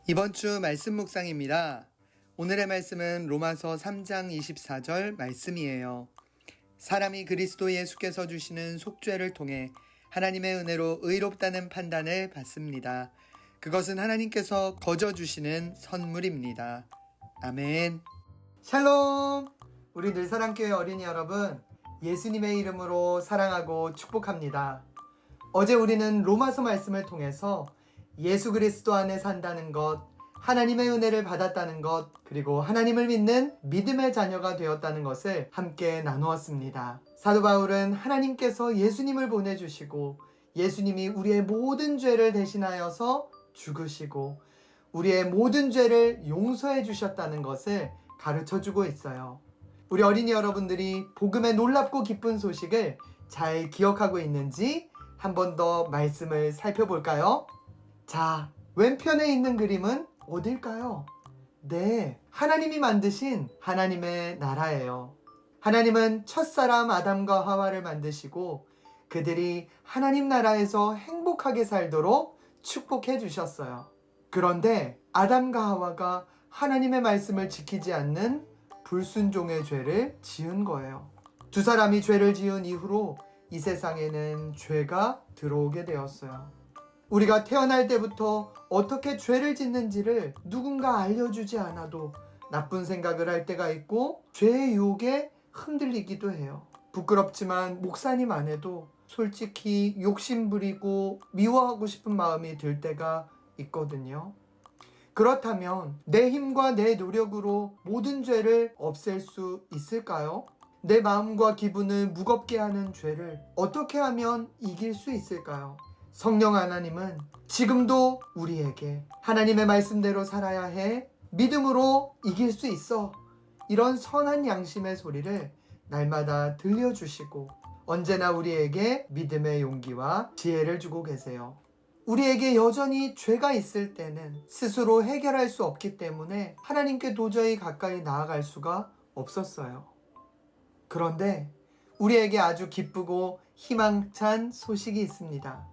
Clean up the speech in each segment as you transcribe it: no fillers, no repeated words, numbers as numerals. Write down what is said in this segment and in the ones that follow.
이번 주 말씀 묵상입니다. 오늘의 말씀은 로마서 3장 24절 말씀이에요. 사람이 그리스도 예수께서 주시는 속죄를 통해 하나님의 은혜로 의롭다는 판단을 받습니다. 그것은 하나님께서 거저 주시는 선물입니다. 아멘. 샬롬! 우리 늘사랑교회 어린이 여러분, 예수님의 이름으로 사랑하고 축복합니다. 어제 우리는 로마서 말씀을 통해서 예수 그리스도 안에 산다는 것, 하나님의 은혜를 받았다는 것, 그리고 하나님을 믿는 믿음의 자녀가 되었다는 것을 함께 나누었습니다. 사도 바울은 하나님께서 예수님을 보내주시고 예수님이 우리의 모든 죄를 대신하여서 죽으시고 우리의 모든 죄를 용서해 주셨다는 것을 가르쳐주고 있어요. 우리 어린이 여러분들이 복음의 놀랍고 기쁜 소식을 잘 기억하고 있는지 한 번 더 말씀을 살펴볼까요? 자, 왼편에 있는 그림은 어딜까요? 네, 하나님이 만드신 하나님의 나라예요. 하나님은 첫사람 아담과 하와를 만드시고 그들이 하나님 나라에서 행복하게 살도록 축복해 주셨어요. 그런데 아담과 하와가 하나님의 말씀을 지키지 않는 불순종의 죄를 지은 거예요. 두 사람이 죄를 지은 이후로 이 세상에는 죄가 들어오게 되었어요. 우리가 태어날 때부터 어떻게 죄를 짓는지를 누군가 알려주지 않아도 나쁜 생각을 할 때가 있고 죄의 유혹에 흔들리기도 해요. 부끄럽지만 목사님 안에도 솔직히 욕심부리고 미워하고 싶은 마음이 들 때가 있거든요. 그렇다면 내 힘과 내 노력으로 모든 죄를 없앨 수 있을까요? 내 마음과 기분을 무겁게 하는 죄를 어떻게 하면 이길 수 있을까요? 성령 하나님은 지금도 우리에게 하나님의 말씀대로 살아야 해, 믿음으로 이길 수 있어, 이런 선한 양심의 소리를 날마다 들려주시고 언제나 우리에게 믿음의 용기와 지혜를 주고 계세요. 우리에게 여전히 죄가 있을 때는 스스로 해결할 수 없기 때문에 하나님께 도저히 가까이 나아갈 수가 없었어요. 그런데 우리에게 아주 기쁘고 희망찬 소식이 있습니다.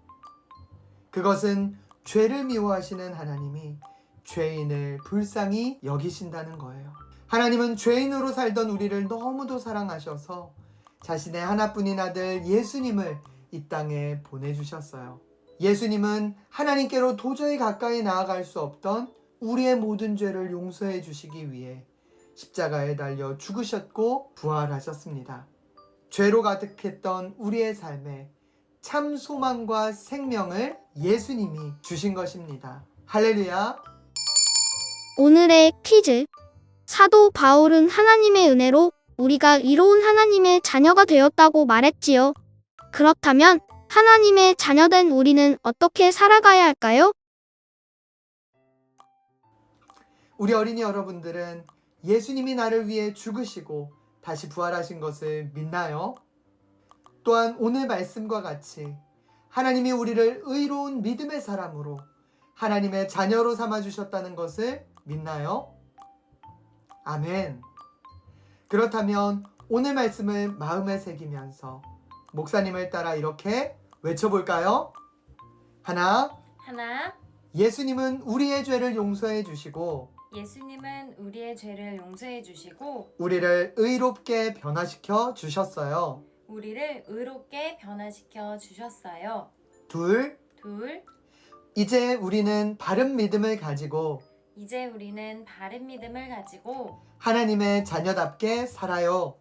그것은 죄를 미워하시는 하나님이 죄인을 불쌍히 여기신다는 거예요. 하나님은 죄인으로 살던 우리를 너무도 사랑하셔서 자신의 하나뿐인 아들 예수님을 이 땅에 보내주셨어요. 예수님은 하나님께로 도저히 가까이 나아갈 수 없던 우리의 모든 죄를 용서해 주시기 위해 십자가에 달려 죽으셨고 부활하셨습니다. 죄로 가득했던 우리의 삶에 참 소망과 생명을 예수님이 주신 것입니다. 할렐루야. 오늘의 퀴즈. 사도 바울은 하나님의 은혜로 우리가 의로운 하나님의 자녀가 되었다고 말했지요. 그렇다면 하나님의 자녀된 우리는 어떻게 살아가야 할까요? 우리 어린이 여러분들은 예수님이 나를 위해 죽으시고 다시 부활하신 것을 믿나요? 또한 오늘 말씀과 같이 하나님이 우리를 의로운 믿음의 사람으로 하나님의 자녀로 삼아주셨다는 것을 믿나요? 아멘. 그렇다면 오늘 말씀을 마음에 새기면서 목사님을 따라 이렇게 외쳐볼까요? 하나, 예수님은 우리의 죄를 용서해 주시고 예수님은 우리의 죄를 용서해 주시고 우리를 의롭게 변화시켜 주셨어요. 우리를 의롭게 변화시켜 주셨어요. 둘, 이제 우리는 바른 믿음을 가지고 하나님의 자녀답게 살아요.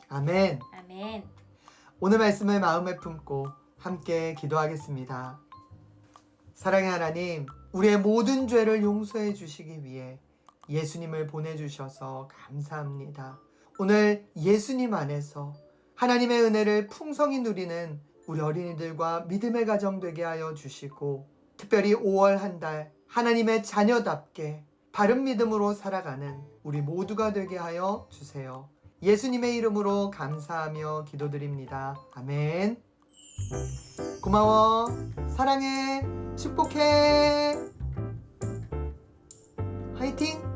아멘. 오늘 말씀을 마음에 품고 함께 기도하겠습니다. 사랑의 하나님, 우리의 모든 죄를 용서해 주시기 위해 예수님을 보내주셔서 감사합니다. 오늘 예수님 안에서 하나님의 은혜를 풍성히 누리는 우리 어린이들과 믿음의 가정 되게 하여 주시고 특별히 5월 한 달 하나님의 자녀답게 바른 믿음으로 살아가는 우리 모두가 되게 하여 주세요. 예수님의 이름으로 감사하며 기도드립니다. 아멘. 고마워. 사랑해. 축복해. 화이팅!